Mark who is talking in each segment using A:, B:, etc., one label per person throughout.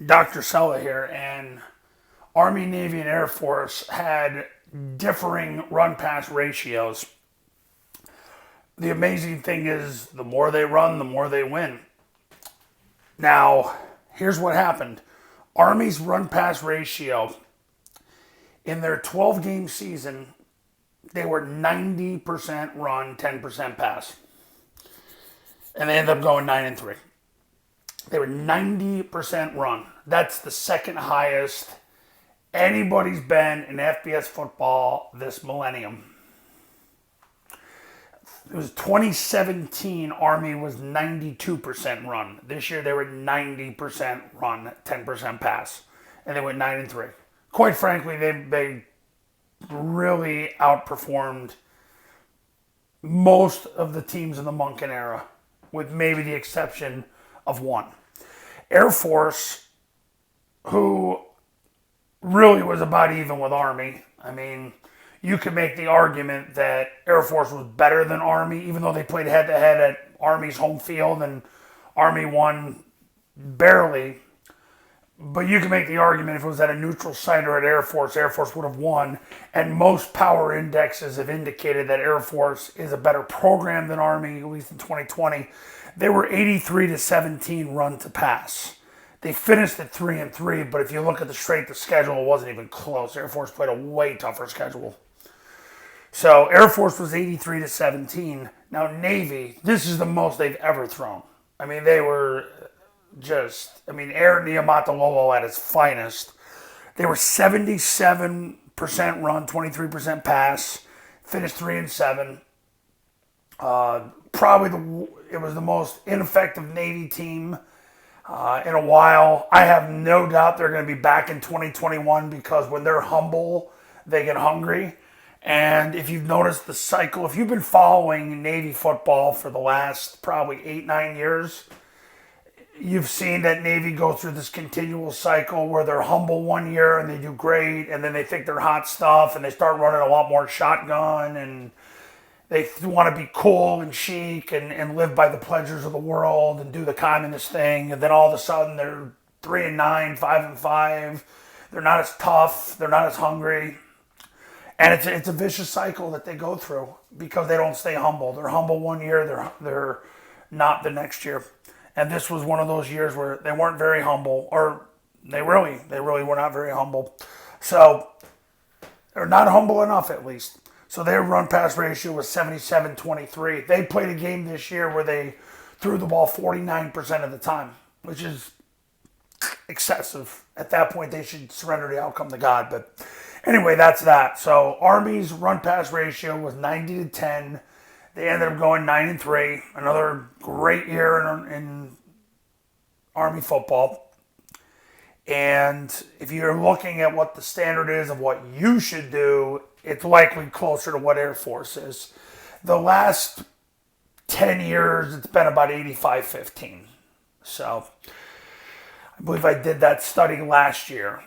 A: Dr. Sella here, and Army, Navy, and Air Force had differing run pass ratios. The amazing thing is, the more they run, the more they win. Now, here's what happened Army's run pass ratio in their 12 game season, they were 90% run, 10% pass. And they ended up going 9-3. They were 90% run. That's the second highest anybody's been in FBS football this millennium. It was 2017, Army was 92% run. This year they were 90% run, 10% pass. And they went 9-3. Quite frankly, they really outperformed most of the teams in the Monken era, with maybe the exception of one. Air Force, who really was about even with Army. I mean, you could make the argument that Air Force was better than Army, even though they played head-to-head at Army's home field and Army won barely. But you can make the argument if it was at a neutral site or at Air Force would have won. And most power indexes have indicated that Air Force is a better program than Army, at least in 2020. They were 83-17 run to pass. They finished at 3-3, but if you look at the strength of schedule, it wasn't even close. Air Force played a way tougher schedule. So Air Force was 83-17. Now Navy, this is the most they've ever thrown. I mean, they were Air Niumatalolo at its finest. They were 77% run, 23% pass, finished 3-7. It was the most ineffective Navy team in a while. I have no doubt they're going to be back in 2021 because when they're humble, they get hungry. And if you've noticed the cycle, if you've been following Navy football for the last probably 8-9 years, you've seen that Navy go through this continual cycle where they're humble one year and they do great, and then they think they're hot stuff and they start running a lot more shotgun, and they want to be cool and chic and live by the pleasures of the world and do the communist thing. And then all of a sudden they're 3-9, 5-5. They're not as tough. They're not as hungry. And it's a vicious cycle that they go through because they don't stay humble. They're humble one year. They're not the next year. And this was one of those years where they weren't very humble, or they really were not very humble. So they're not humble enough, at least. So their run-pass ratio was 77-23. They played a game this year where they threw the ball 49% of the time, which is excessive. At that point, they should surrender the outcome to God. But anyway, that's that. So Army's run-pass ratio was 90-10. They ended up going 9-3. Another great year in Army football. And if you're looking at what the standard is of what you should do, it's likely closer to what Air Force is. The last 10 years, it's been about 85-15. So I believe I did that study last year.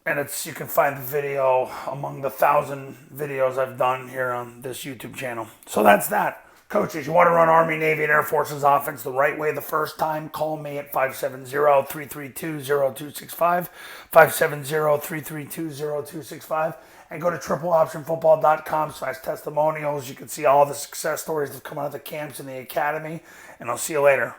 A: And you can find the video among the 1,000 videos I've done here on this YouTube channel. So that's that. Coaches, you want to run Army, Navy, and Air Force's offense the right way the first time, call me at 570-332-0265, 570-332-0265, and go to tripleoptionfootball.com/testimonials. You can see all the success stories that come out of the camps and the academy, and I'll see you later.